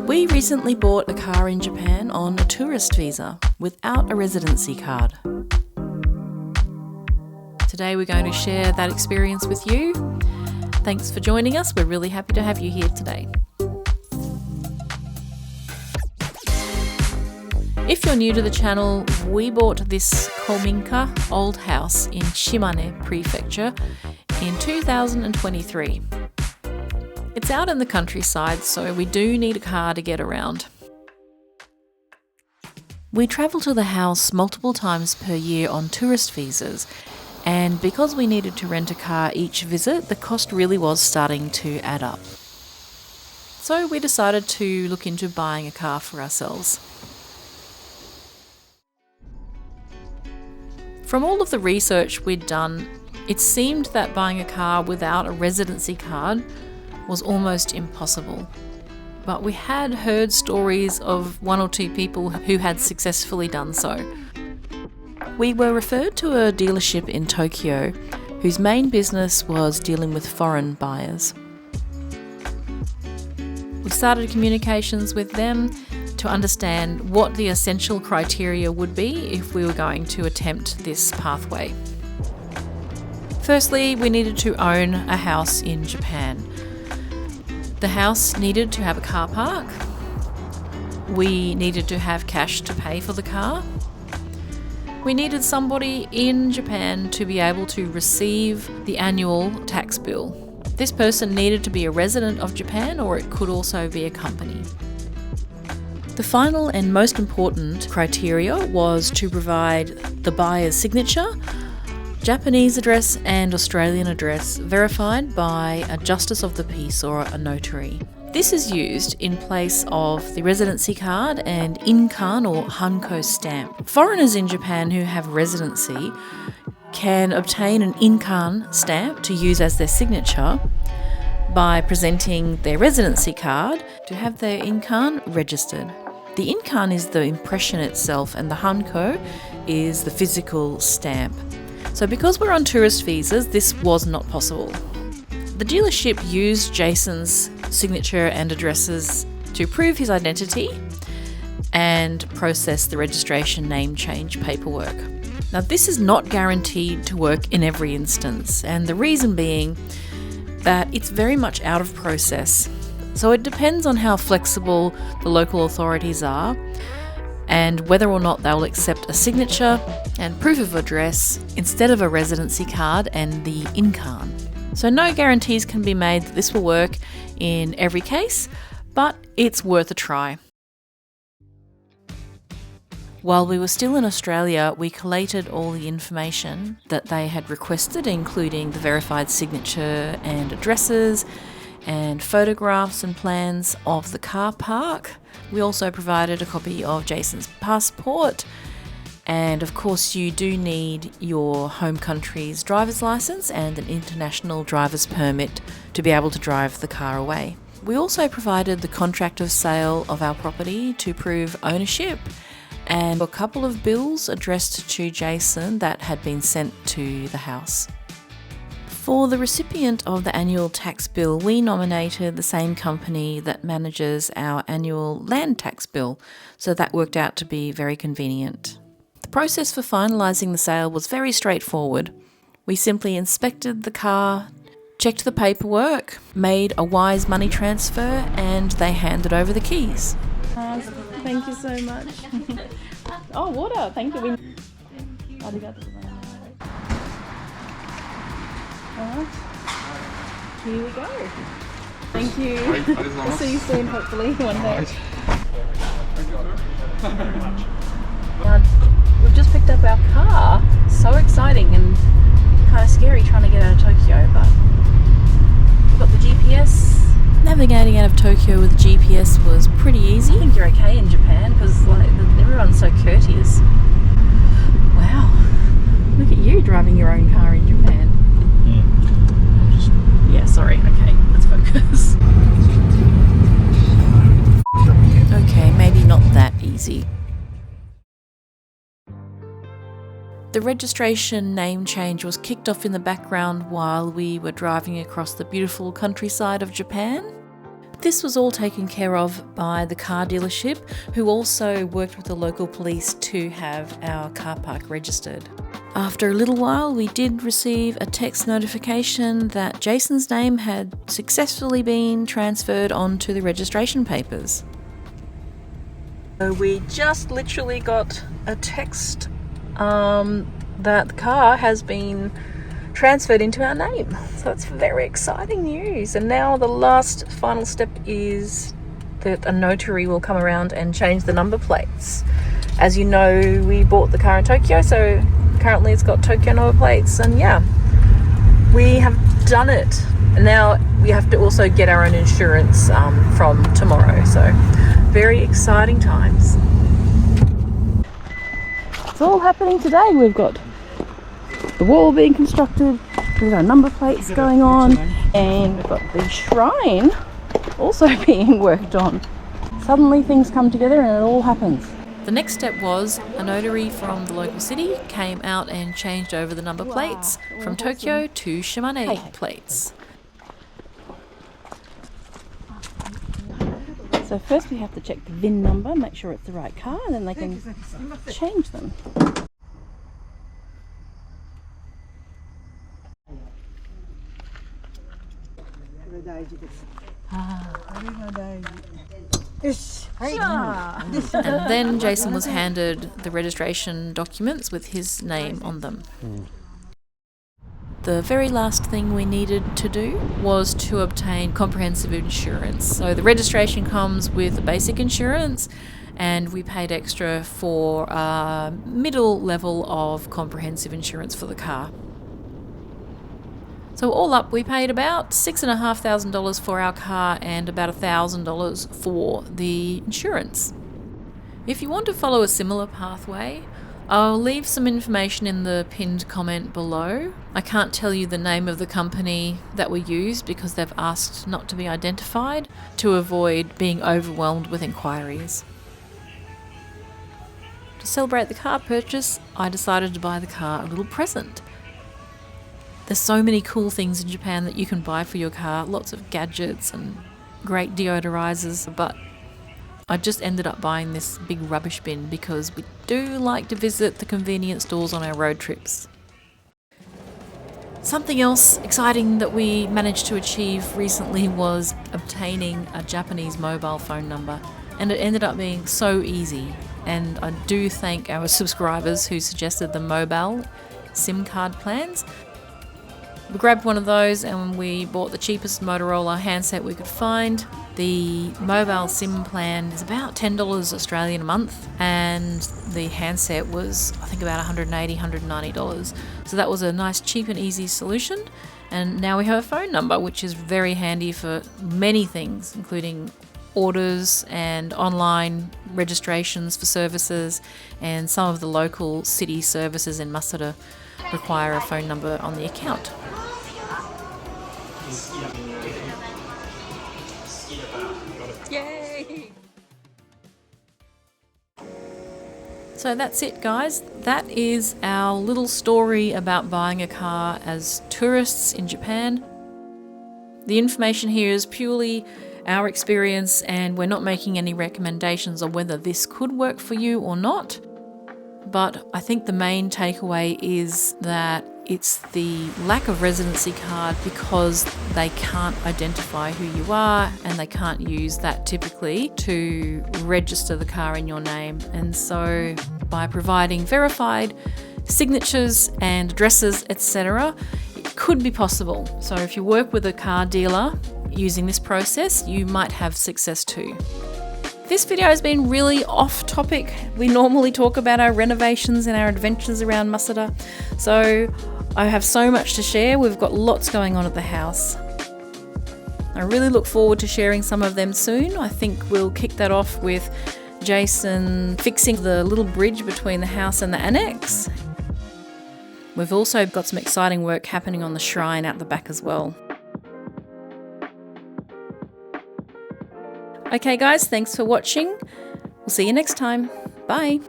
We recently bought a car in Japan on a tourist visa without a residency card. Today we're going to share that experience with you. Thanks for joining us. We're really happy to have you here today. If you're new to the channel, we bought this Kominka old house in Shimane Prefecture in 2023. It's out in the countryside, so we do need a car to get around. We travel to the house multiple times per year on tourist visas, and because we needed to rent a car each visit, the cost really was starting to add up. So we decided to look into buying a car for ourselves. From all of the research we'd done, it seemed that buying a car without a residency card was almost impossible. But we had heard stories of one or two people who had successfully done so. We were referred to a dealership in Tokyo whose main business was dealing with foreign buyers. We started communications with them to understand what the essential criteria would be if we were going to attempt this pathway. Firstly, we needed to own a house in Japan. The house needed to have a car park. We needed to have cash to pay for the car. We needed somebody in Japan to be able to receive the annual tax bill. This person needed to be a resident of Japan, or it could also be a company. The final and most important criteria was to provide the buyer's signature, Japanese address and Australian address verified by a justice of the peace or a notary. This is used in place of the residency card and inkan or hanko stamp. Foreigners in Japan who have residency can obtain an inkan stamp to use as their signature by presenting their residency card to have their inkan registered. The inkan is the impression itself and the hanko is the physical stamp. So because we're on tourist visas, this was not possible. The dealership used Jason's signature and addresses to prove his identity and process the registration name change paperwork. Now, this is not guaranteed to work in every instance, and the reason being that it's very much out of process. So it depends on how flexible the local authorities are and whether or not they'll accept a signature and proof of address instead of a residency card and the inkan. So no guarantees can be made that this will work in every case, but it's worth a try. While we were still in Australia, we collated all the information that they had requested, including the verified signature and addresses, and photographs and plans of the car park. We also provided a copy of Jason's passport, and of course you do need your home country's driver's license and an international driver's permit to be able to drive the car away. We also provided the contract of sale of our property to prove ownership and a couple of bills addressed to Jason that had been sent to the house. For the recipient of the annual tax bill, we nominated the same company that manages our annual land tax bill, so that worked out to be very convenient. The process for finalising the sale was very straightforward. We simply inspected the car, checked the paperwork, made a wise money transfer, and they handed over the keys. Thank you so much. Oh, water! Thank you. Here we go. Thank you. We'll see you soon, hopefully, one day. We've just picked up our car. So exciting and kind of scary trying to get out of Tokyo, but we've got the GPS. Navigating out of Tokyo with the GPS was pretty easy. I think you're okay in Japan because everyone's so courteous. Wow. Look at you driving your own car in Japan. Yeah, sorry. Okay, let's focus. Okay, maybe not that easy. The registration name change was kicked off in the background while we were driving across the beautiful countryside of Japan. This was all taken care of by the car dealership, who also worked with the local police to have our car park registered. After a little while, we did receive a text notification that Jason's name had successfully been transferred onto the registration papers. So we just literally got a text that the car has been transferred into our name. So it's very exciting news. And now the last final step is that a notary will come around and change the number plates. As you know, we bought the car in Tokyo, so currently it's got Tokyo number plates, and yeah, we have done it. And now we have to also get our own insurance from tomorrow, so very exciting times. It's all happening today. We've got the wall being constructed, we've got number plates going on, and we've got the shrine also being worked on. Suddenly things come together and it all happens. The next step was a notary from the local city came out and changed over the number plates from Tokyo to Shimane plates. So first we have to check the VIN number, make sure it's the right car, and then they can change them. And then Jason was handed the registration documents with his name on them. The very last thing we needed to do was to obtain comprehensive insurance. So the registration comes with a basic insurance, and we paid extra for a middle level of comprehensive insurance for the car. So all up, we paid about $6,500 for our car and about $1,000 for the insurance. If you want to follow a similar pathway, I'll leave some information in the pinned comment below. I can't tell you the name of the company that we used because they've asked not to be identified to avoid being overwhelmed with inquiries. To celebrate the car purchase, I decided to buy the car a little present. There's so many cool things in Japan that you can buy for your car, lots of gadgets and great deodorizers, but I just ended up buying this big rubbish bin because we do like to visit the convenience stores on our road trips. Something else exciting that we managed to achieve recently was obtaining a Japanese mobile phone number, and it ended up being so easy. And I do thank our subscribers who suggested the mobile SIM card plans. We grabbed one of those and we bought the cheapest Motorola handset we could find. The mobile SIM plan is about $10 Australian a month, and the handset was I think about $180, $190. So that was a nice cheap and easy solution, and now we have a phone number, which is very handy for many things, including orders and online registrations for services, and some of the local city services in Masada require a phone number on the account. Yay! So that's it, guys. That is our little story about buying a car as tourists in Japan. The information here is purely our experience, and we're not making any recommendations on whether this could work for you or not. But I think the main takeaway is that it's the lack of residency card because they can't identify who you are, and they can't use that typically to register the car in your name. And so by providing verified signatures and addresses, etc., it could be possible. So if you work with a car dealer using this process, you might have success too. This video has been really off topic. We normally talk about our renovations and our adventures around Masada. So I have so much to share. We've got lots going on at the house. I really look forward to sharing some of them soon. I think we'll kick that off with Jason fixing the little bridge between the house and the annex. We've also got some exciting work happening on the shrine out the back as well. Okay guys, thanks for watching. We'll see you next time. Bye.